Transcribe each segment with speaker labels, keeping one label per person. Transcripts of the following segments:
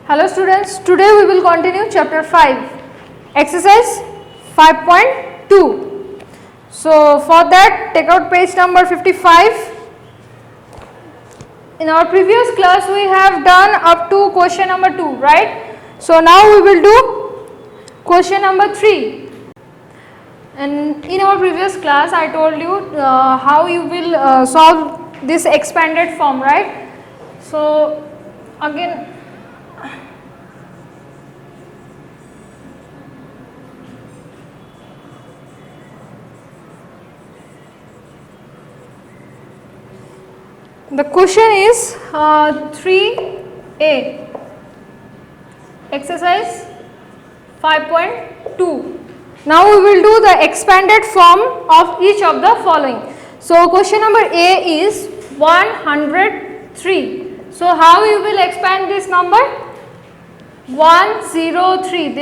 Speaker 1: Hello students, today we will continue chapter 5, exercise 5.2. So for that take out page number 55. In our previous class we have done up to question number 2, right? So now we will do question number 3. And in our previous class I told you how you will solve this expanded form, right? So again, the question is 3a, exercise 5.2. Now we will do the expanded form of each of the following. So question number A is 103. So how you will expand this number? 103.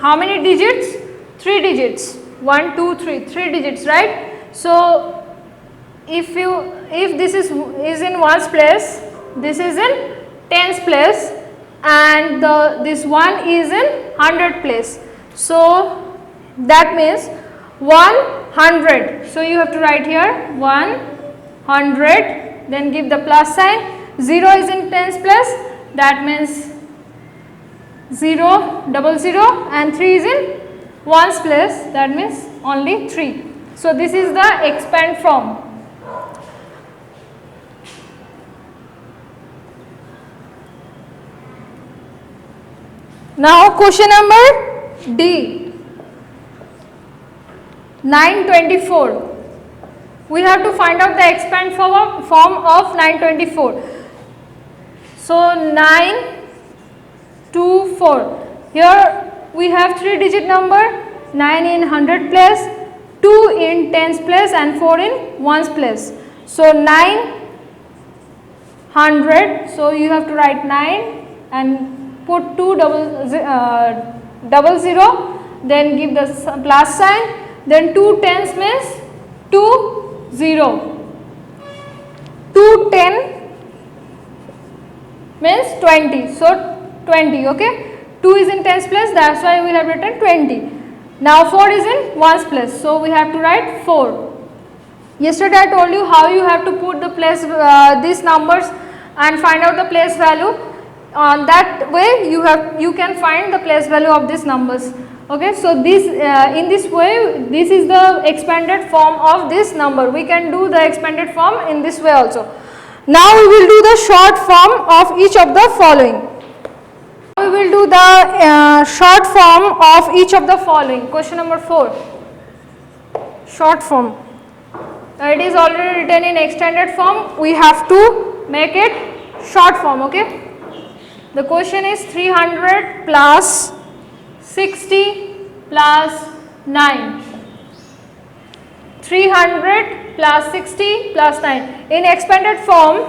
Speaker 1: How many digits? 3 digits. 1, 2, 3. 3 digits, right? So if this is in ones place, this is in tens place, and this one is in hundred place. So that means 100. So you have to write here 100, then give the plus sign. 0 is in tens place, that means 0, 00, and 3 is in ones place, that means only 3. So this is the expand form. Now question number D, 924. We have to find out the expand form of 924. So 924. Here we have 3 digit number, 9 in 100 place, 2 in tens place, and 4 in ones place. So 900. So you have to write 9 and put 2 double zero, then give the plus sign, then 2 tens means 2 0, 2 10 means 20, so 20, okay. 2 is in tens place, that's why we have written 20. Now 4 is in ones place, so we have to write 4. Yesterday I told you how you have to put the place these numbers and find out the place value. On that way you can find the place value of these numbers, okay. So this in this way, this is the expanded form of this number. We can do the expanded form in this way also. Now we will do the short form of each of the following. We will do the short form of each of the following. Question number 4, short form. It is already written in extended form, we have to make it short form, okay. The question is 300 plus 60 plus 9. 300 plus 60 plus 9. In expanded form,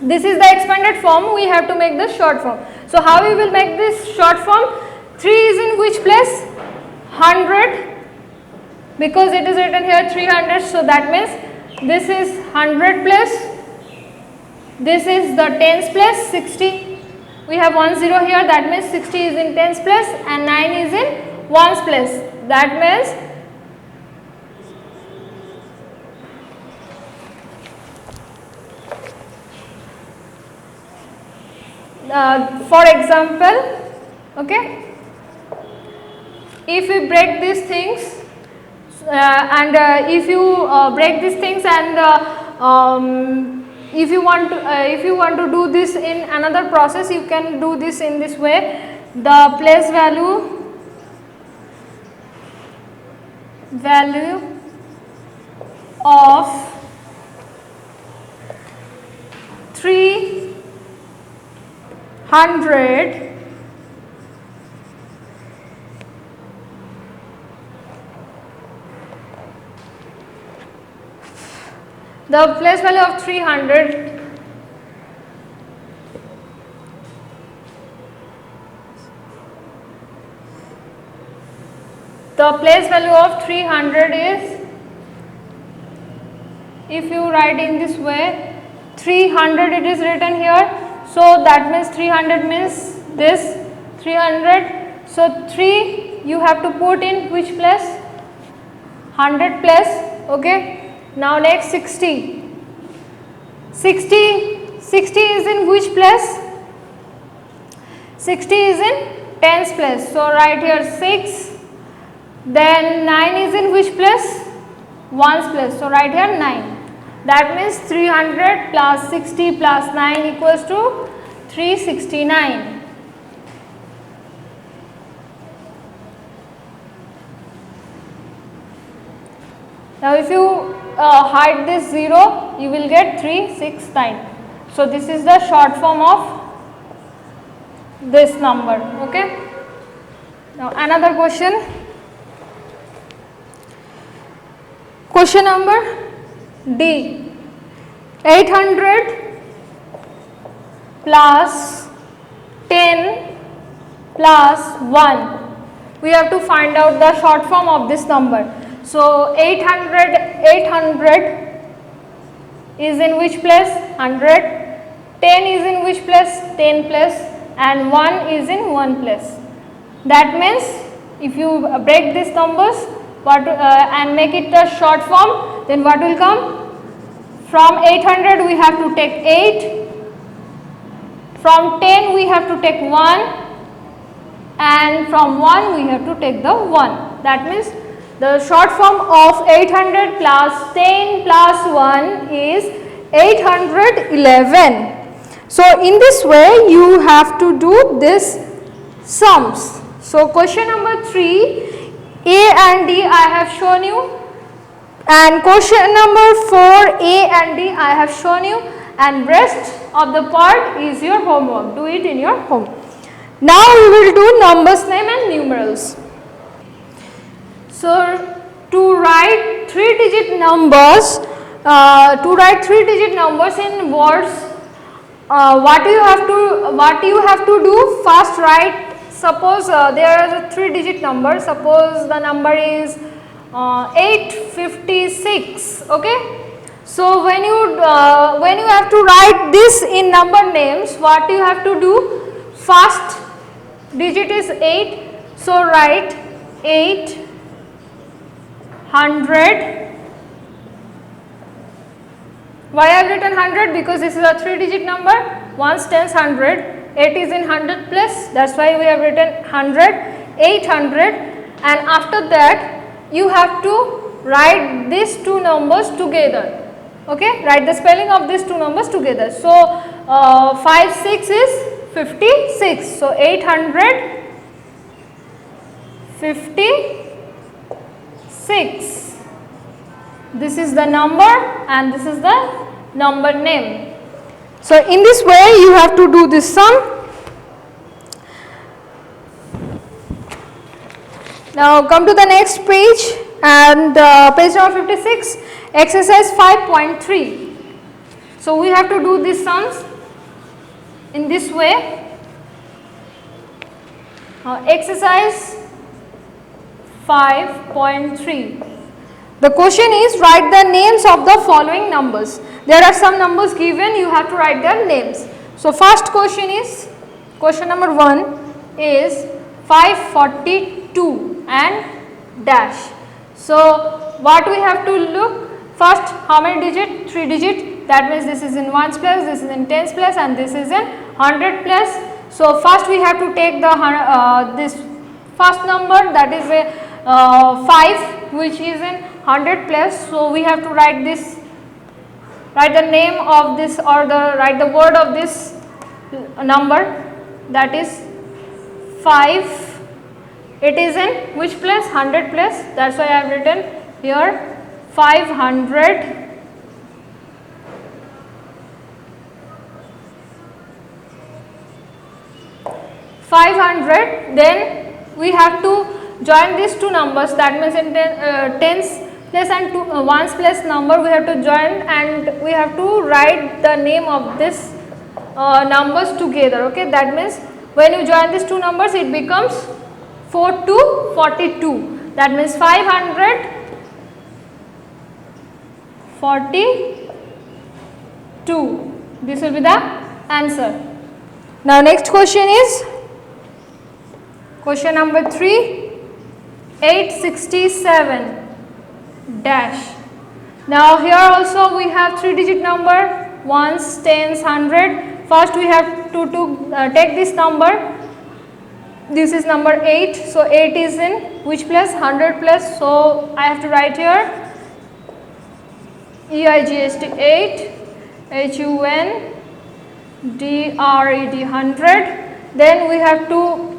Speaker 1: this is the expanded form, we have to make the short form. So how we will make this short form? 3 is in which place? 100, because it is written here 300, so that means this is 100 place, this is the tens place, 60. We have 10 here, that means 60 is in tens place and 9 is in ones place. That means for example, okay, if we break these things if you break these things and if you want to do this in another process, you can do this in this way. The place value of 300 the place value of 300 the place value of 300 is, if you write in this way, 300 it is written here, so that means 300 means this 300. So 3 you have to put in which place? 100 place. Okay. Now next 60. 60 is in which place? 60 is in tens place. So right here 6. Then 9 is in which place? Ones place. So right here 9. That means 300 plus 60 plus 9 equals to 369. Now if you hide this 0, you will get 369. So this is the short form of this number. Okay. Now another question. Question number D. 800 plus 10 plus 1. We have to find out the short form of this number. So 800 is in which place? 100. 10 is in which place? 10 place. And 1 is in 1 place. That means if you break these numbers and make it a short form, then what will come? From 800 we have to take 8. From 10 we have to take 1. And from 1 we have to take the 1. That means the short form of 800 plus 10 plus 1 is 811. So in this way you have to do this sums. So question number 3, A and D I have shown you, and question number 4, A and D I have shown you, and rest of the part is your homework. Do it in your home. Now we will do numbers name and numerals. So to write 3-digit numbers, in words, what you have to do? First write. Suppose there is a 3-digit number. Suppose the number is 856. Okay. So when you have to write this in number names, what you have to do? First digit is 8. So write 800. Why I have written 100? Because this is a 3-digit number. Ones, tens, 100. 8 is in 100 place. That's why we have written 100. 800. And after that you have to write these two numbers together. Okay. Write the spelling of these two numbers together. So 56 is 56. So 856. This is the number and this is the number name. So in this way you have to do this sum. Now come to the next page, and page number 56, exercise 5.3. So we have to do these sums in this way. Exercise 5.3. The question is, write the names of the following numbers. There are some numbers given, you have to write their names. So first question is, question number 1 is 542 and dash. So what we have to look? First, how many digit? 3 digit. That means this is in ones place, this is in tens place, and this is in 100 place. So first we have to take the this first number, that is a 5, which is in 100 place. So we have to write this, write the name of this, or write the word of this number, that is 5. It is in which place? 100 place. That's why I have written here 500. Then we have to join these two numbers. That means in tens place and ones place number we have to join, and we have to write the name of this numbers together. Okay, that means when you join these two numbers, it becomes 4 to 42. That means 542. This will be the answer. Now next question is Question number 3, 867 dash. Now here also we have 3-digit number, ones, tens, 100. First we have to take this number. This is number 8. So 8 is in which place? 100 place. So I have to write here EIGST 8, HUNDRED 100. Then we have to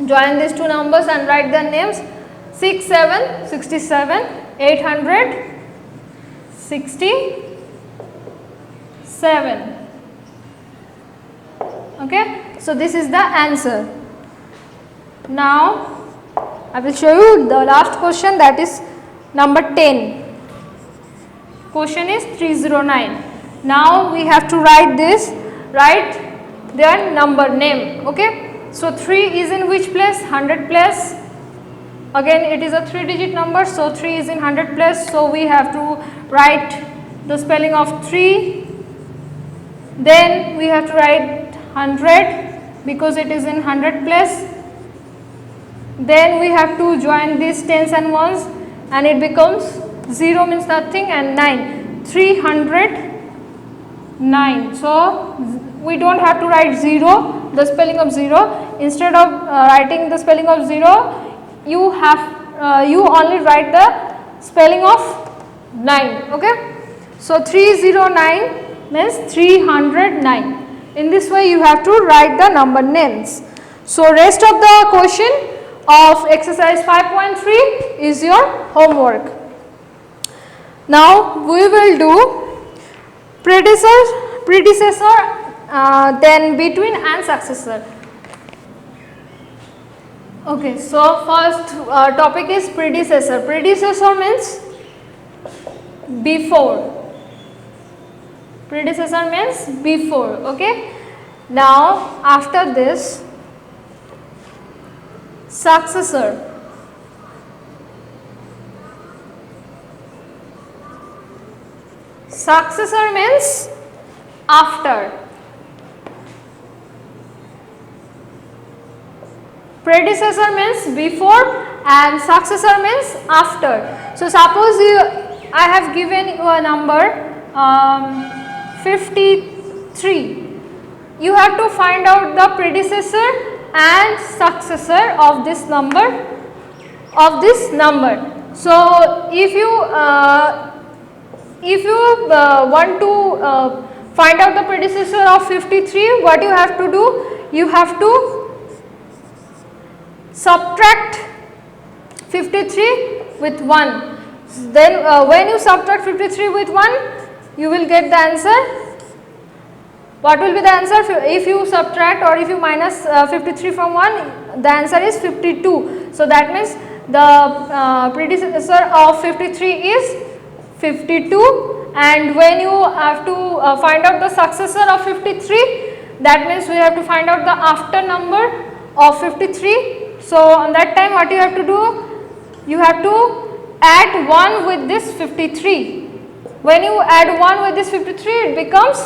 Speaker 1: join these two numbers and write their names. 6767, 867. Okay, so this is the answer. Now I will show you the last question, that is number 10. Question is 309. Now we have to write their number name. Okay, so 3 is in which place? 100 place. Again it is a 3-digit number, so 3 is in 100 place. So we have to write the spelling of 3. Then we have to write 100 because it is in 100 place. Then we have to join these tens and ones and it becomes 0 means nothing and 9. 309. So we don't have to write 0, the spelling of 0. Instead of writing the spelling of 0, you only write the spelling of 9. Okay, so 309 means 309. In this way you have to write the number names. So rest of the question of exercise 5.3 is your homework. Now we will do predecessor, then between and successor. Okay, so first topic is predecessor. Predecessor means before. Predecessor means before. Okay, now after this, successor. Successor means after. Predecessor means before and successor means after. So suppose I have given you a number 53. You have to find out the predecessor and successor of this number. So if you want to find out the predecessor of 53, what you have to do? You have to subtract 53 with 1. Then when you subtract 53 with 1, you will get the answer. What will be the answer? If you subtract or if you minus 53 from 1, the answer is 52. So that means the predecessor of 53 is 52, and when you have to find out the successor of 53, that means we have to find out the after number of 53. So on that time what you have to do? You have to add 1 with this 53. When you add 1 with this 53, it becomes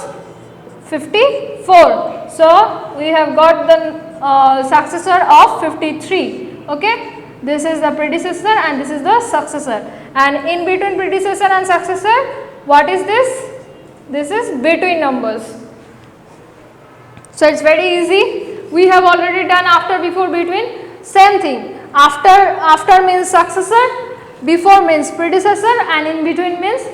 Speaker 1: 54. So we have got the successor of 53. Okay, this is the predecessor and this is the successor, and in between predecessor and successor, what is this? This is between numbers. So it's very easy. We have already done after, before, between. Same thing. After means successor, before means predecessor, and in between means,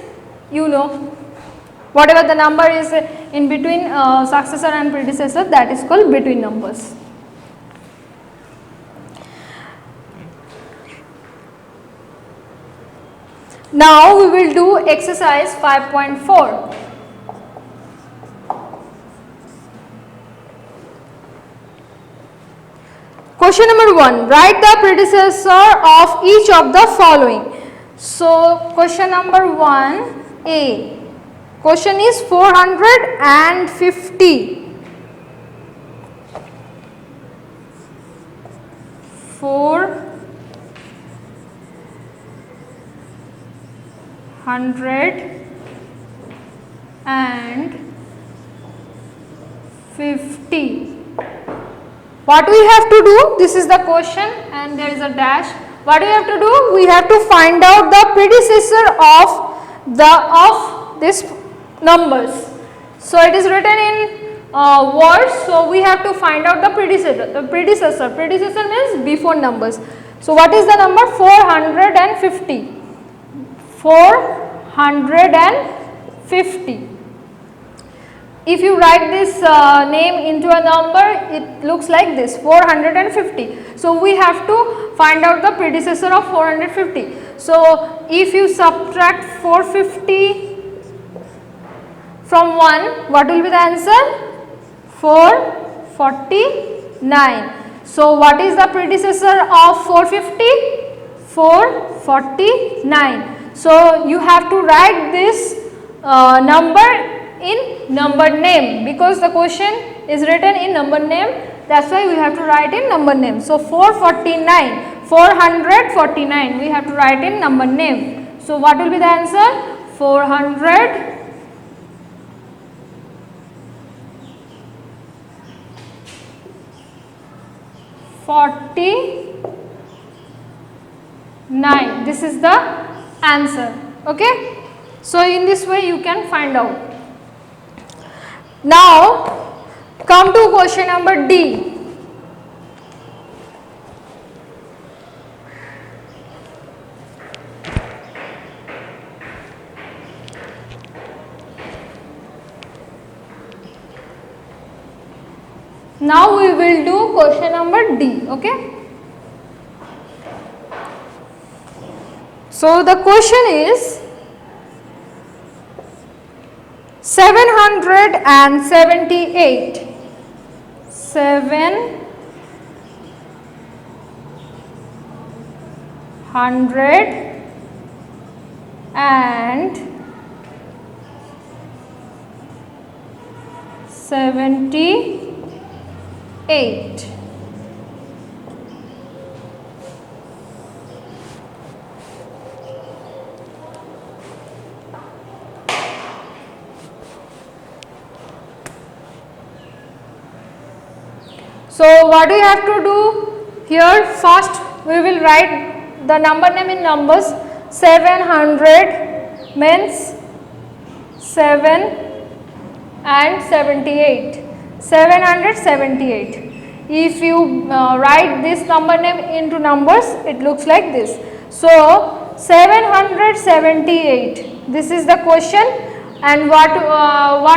Speaker 1: whatever the number is in between successor and predecessor, that is called between numbers. Now we will do exercise 5.4. Question number 1, write the predecessor of each of the following. So question number 1A, question is 450. 450. What we have to do, this is the question and there is a dash. What we have to do, we have to find out the predecessor of this numbers. So it is written in words, so we have to find out the predecessor. Predecessor means before numbers. So what is the number? 450. 450. If you write this name into a number, it looks like this, 450. So we have to find out the predecessor of 450. So if you subtract 450 from 1, what will be the answer? 449. So what is the predecessor of 450? 449. So you have to write this number in number name, because the question is written in number name, that's why we have to write in number name. So 449 we have to write in number name. So what will be the answer? 449. This is the answer. Okay. So in this way you can find out. Now come to question number D. Now we will do question number D. Okay. So the question is 778. 778. So what we have to do here, first we will write the number name in numbers. 700 means 7 and 78. 778. If you write this number name into numbers, it looks like this. So 778. This is the question. And what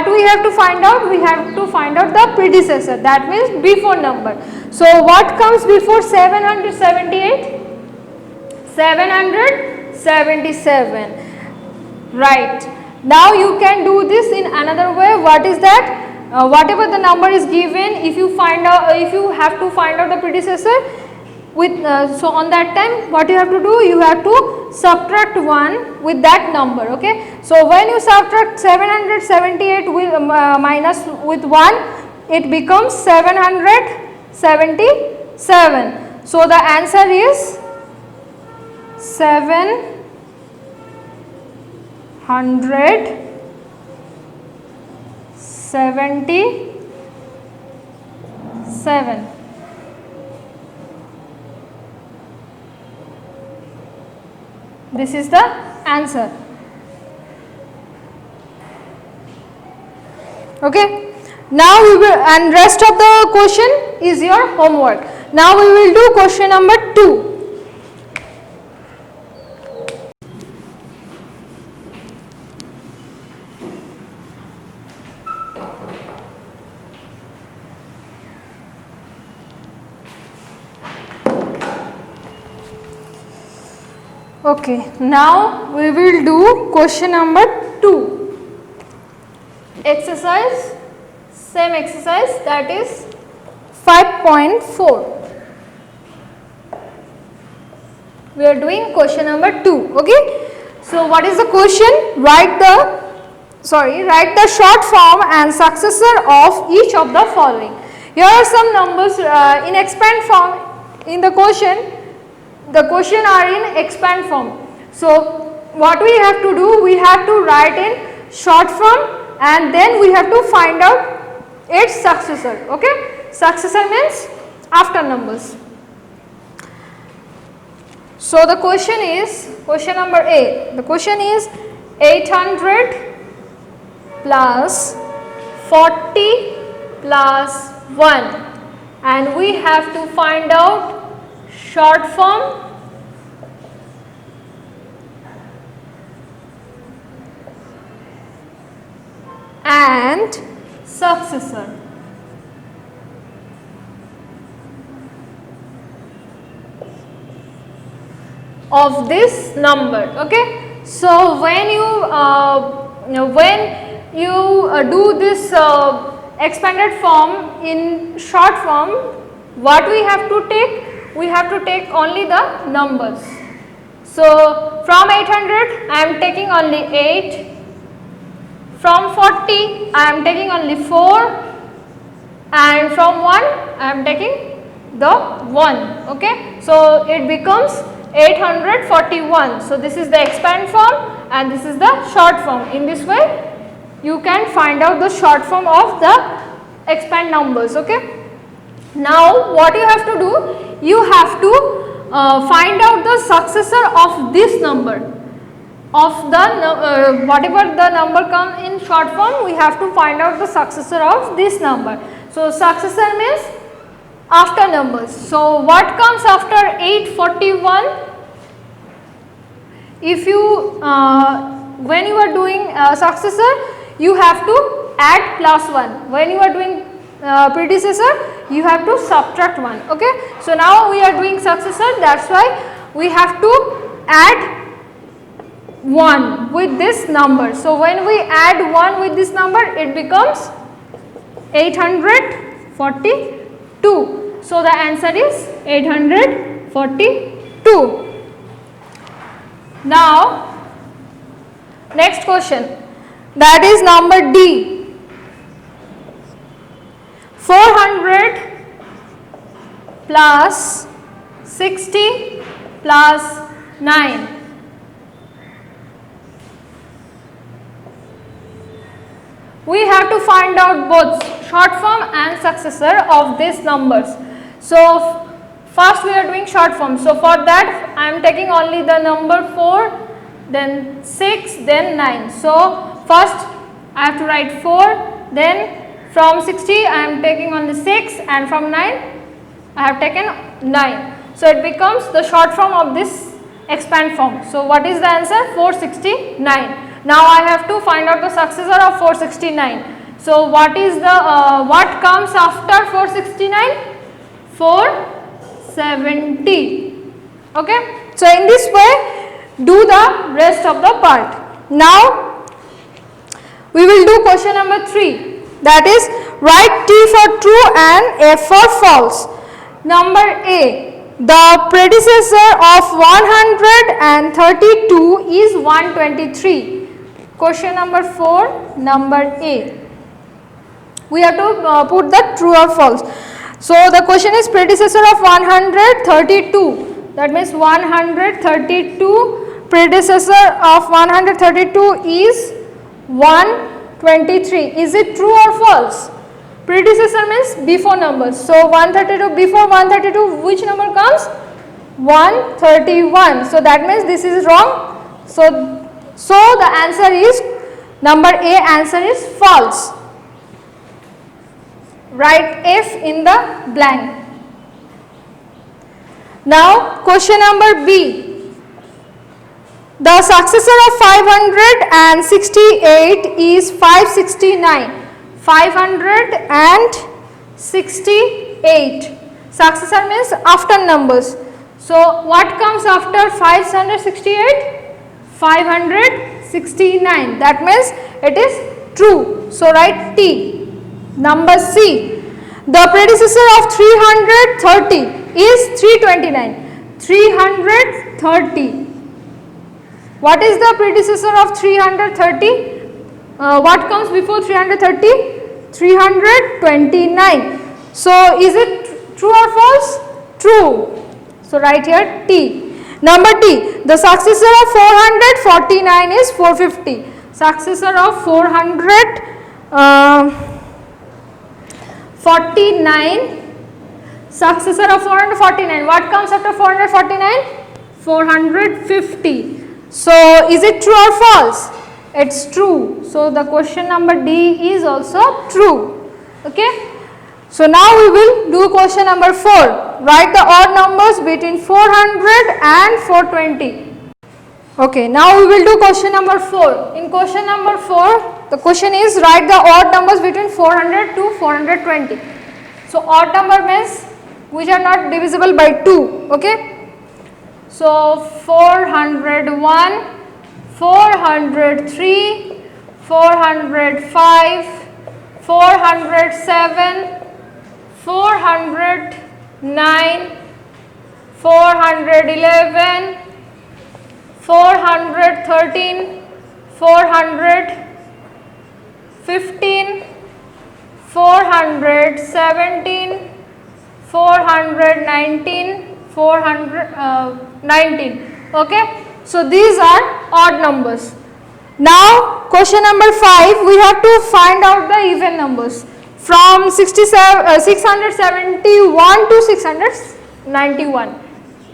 Speaker 1: we have to find out? We have to find out the predecessor, that means before number. So what comes before 778? 777. Right. Now you can do this in another way. What is that? Whatever the number is given, if you find out, if you have to find out the predecessor, with so on that time what you have to do, you have to subtract 1 with that number. Okay. So when you subtract 778 with minus with 1, it becomes 777. So the answer is 777. This is the answer. Okay. Now we will, and rest of the question is your homework. Now we will do question number 2. Okay, now we will do question number 2. Exercise, same exercise, that is 5.4. We are doing question number 2. Okay. So what is the question? Write the short form and successor of each of the following. Here are some numbers in expand form in the question. The question are in expand form. So what we have to do, we have to write in short form and then we have to find out its successor. Okay. Successor means after numbers. So the question is, question number A, the question is 800 plus 40 plus 1, and we have to find out short form and successor of this number. Okay, so when you do this expanded form in short form, what we have to take? We have to take only the numbers. So from 800 I am taking only 8, from 40 I am taking only 4, and from 1 I am taking the 1. Okay, so it becomes 841. So this is the expand form and this is the short form. In this way you can find out the short form of the expand numbers. Okay, now what you have to do, you have to find out the successor of this number, of the whatever the number come in short form, we have to find out the successor of this number. So successor means after numbers. So what comes after 841? If you when you are doing successor, you have to add plus 1. When you are doing predecessor, you have to subtract 1. Okay, so now we are doing successor, that's why we have to add 1 with this number. So when we add 1 with this number, it becomes 842. So the answer is 842. Now next question, that is number D. 400 plus 60 plus 9. We have to find out both short form and successor of these numbers. So first we are doing short form. So for that I am taking only the number 4, then 6, then 9. So first I have to write 4, then from 60 I am taking only 6, and from 9 I have taken 9. So it becomes the short form of this expand form. So what is the answer? 469. Now I have to find out the successor of 469. So what is the what comes after 469? 470. Okay. So in this way do the rest of the part. Now we will do question number 3, that is write T for true and F for false. Number A, the predecessor of 132 is 123. Question number 4, number A. We have to put the true or false. So the question is predecessor of 132. That means 132, predecessor of 132 is 123. Is it true or false? Predecessor means before numbers. So 132, before 132 which number comes? 131. So that means this is wrong. So the answer is number A, answer is false. Write F in the blank. Now question number B. The successor of 568 is 569. 568. Successor means after numbers. So what comes after 568? 569. That means it is true. So write T. Number C. The predecessor of 330 is 329. 330. What is the predecessor of 330? What comes before 330? 329. So is it true or false? True. So write here T. Number D. The successor of 449 is 450. Successor of 449. Successor of 449. What comes after 449? 450. So is it true or false? It's true. So the question number D is also true. Okay. So now we will do question number 4. Write the odd numbers between 400 and 420. Okay, now we will do question number 4. In question number 4, the question is write the odd numbers between 400 to 420. So odd number means which are not divisible by 2. Okay. So 401, 403, 405, 407, 409, 411, 413, 415, 417, 419, 419. Okay. So these are odd numbers. Now question number 5, we have to find out the even numbers from 671 to 691.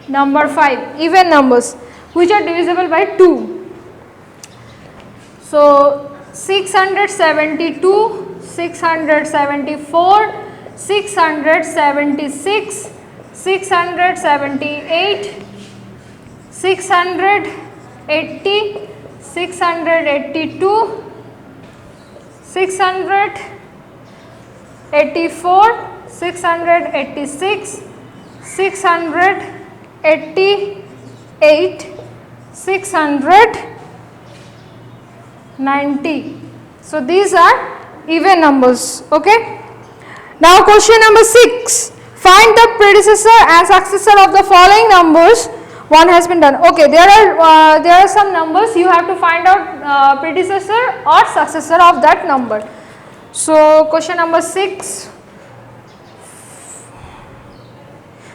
Speaker 1: Number 5, even numbers which are divisible by 2. So 672, 674, 676, 678, 680, 682, 684, 686, 688, 690. So these are even numbers. Okay. Now question number 6. Find the predecessor and successor of the following numbers. One has been done. Okay, there are some numbers you have to find out predecessor or successor of that number. So question number 6.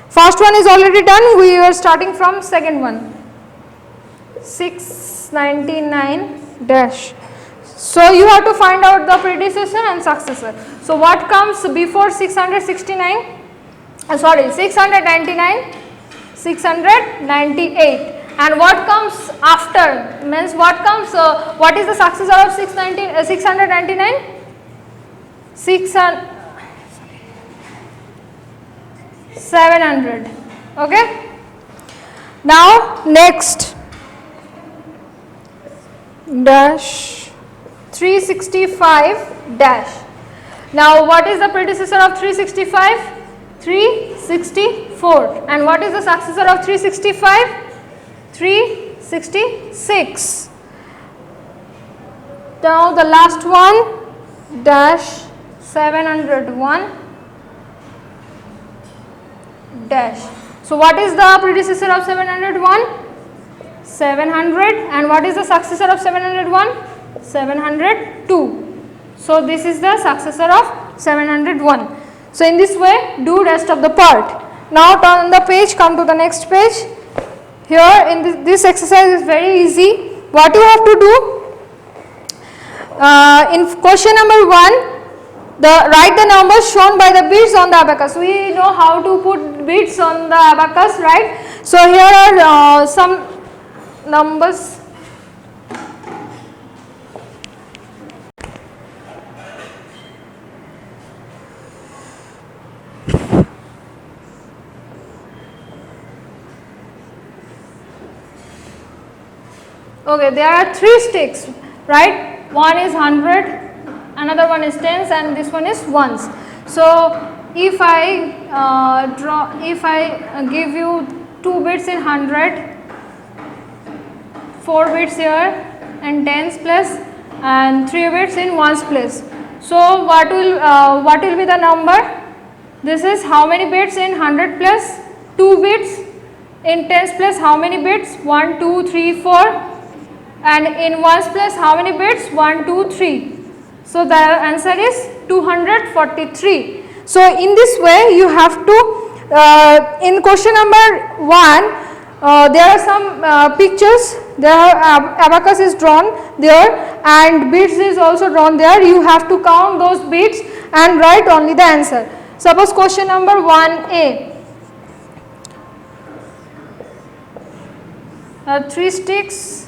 Speaker 1: First one is already done. We are starting from second one. 699 dash. So you have to find out the predecessor and successor. So what comes before 669? 699, 698. And what comes after? Means what comes? What is the successor of 699? 700. Okay. Now next dash 365 dash. Now what is the predecessor of 365? 364. And what is the successor of 365? 366. Now the last one dash 701 dash. So what is the predecessor of 701? 700. And what is the successor of 701? 702. So this is the successor of 701. So in this way do rest of the part. Now turn the page, come to the next page. Here in this exercise is very easy. What you have to do? In question number 1, write the numbers shown by the beads on the abacus. We know how to put beads on the abacus, right? So here are some numbers. Okay, there are 3 sticks, right? One is 100, another one is tens, and this one is ones. So if I give you 2 bits in 100, 4 bits here, and tens place, and 3 bits in ones place. So what will be the number? This is how many bits in 100 plus 2 bits, in tens place how many bits? 1, 2, 3, 4. And in ones place how many bits? 1, 2, 3. So the answer is 243. So in this way you have to, in question number 1, there are some pictures, there are abacus is drawn there and beads is also drawn there. You have to count those beads and write only the answer. Suppose question number 1A. 3 sticks,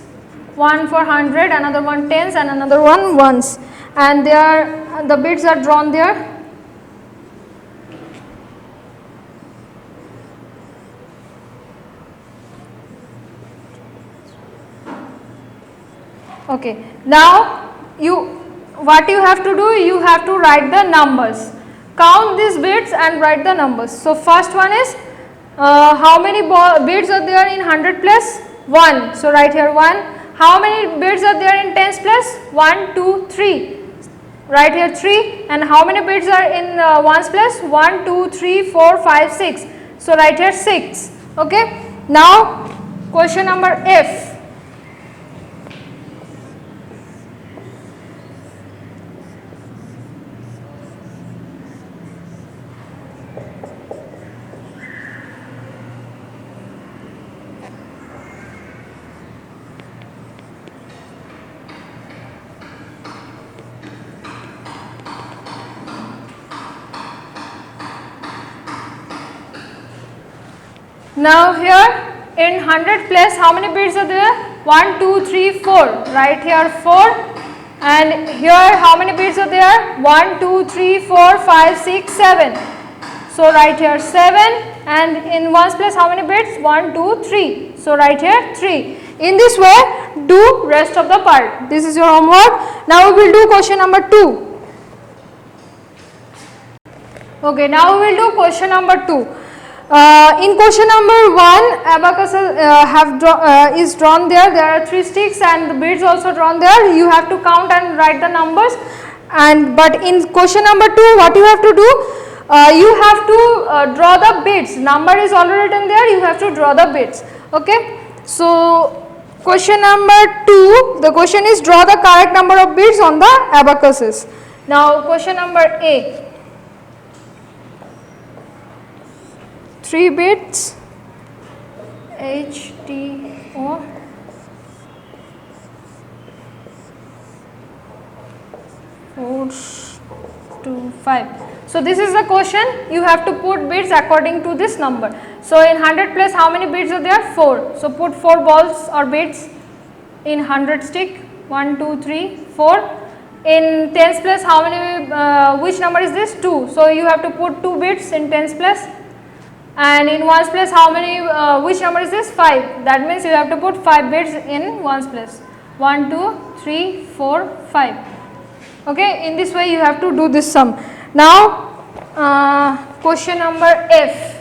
Speaker 1: one for 100, another one tens, and another one ones, and the bits are drawn there. Okay. Now what you have to do, you have to write the numbers. Count these bits and write the numbers. So first one is how many bits are there in 100 plus? 1. So write here 1. How many bits are there in tens plus? 1, 2, 3. Write here 3. And how many bits are in ones plus? 1, 2, 3, 4, 5, 6. So write here 6. Okay. Now question number F. Now here in 100 plus how many bits are there? 1, 2, 3, 4. Write here 4. And here how many bits are there? 1, 2, 3, 4, 5, 6, 7. So write here 7. And in ones plus how many bits? 1, 2, 3. So write here 3. In this way do rest of the part. This is your homework. Now we will do question number 2. Okay, now we will do question number 2. In question number 1, abacus is drawn there. There are 3 sticks and the bits also drawn there. You have to count and write the numbers. But in question number 2, what you have to do? You have to draw the bits. Number is already written there. You have to draw the bits. Okay. So question number 2, the question is draw the correct number of bits on the abacuses. Now question number A. 3 bits, H, T, O, 4, 2, 5. So this is the question. You have to put bits according to this number. So in 100 plus how many bits are there? 4. So put 4 balls or bits in 100 stick. 1, 2, 3, 4. In tens plus how many, which number is this? 2. So you have to put 2 bits in tens plus. And in ones plus how many, which number is this? 5. That means you have to put 5 bits in ones plus. 1, 2, 3, 4, 5. Okay, in this way you have to do this sum. Now question number F.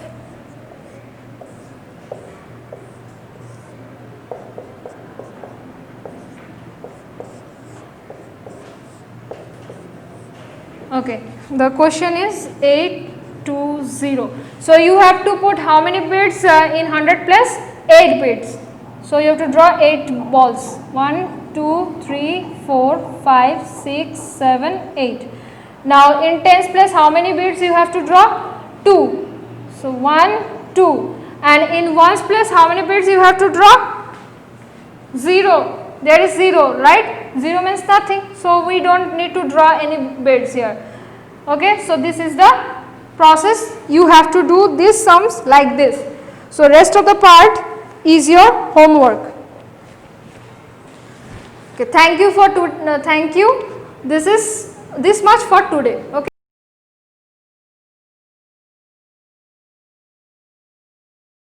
Speaker 1: Okay, the question is 820. So you have to put how many bits in 100 plus? 8 bits. So you have to draw 8 balls. 1, 2, 3, 4, 5, 6, 7, 8. Now in tens plus how many bits you have to draw? 2. So 1, 2. And in ones plus how many bits you have to draw? 0. There is 0, right? 0 means nothing. So we don't need to draw any bits here. Okay, so this is the process. You have to do these sums like this. So rest of the part is your homework. Okay, thank you. This is this much for today. Okay.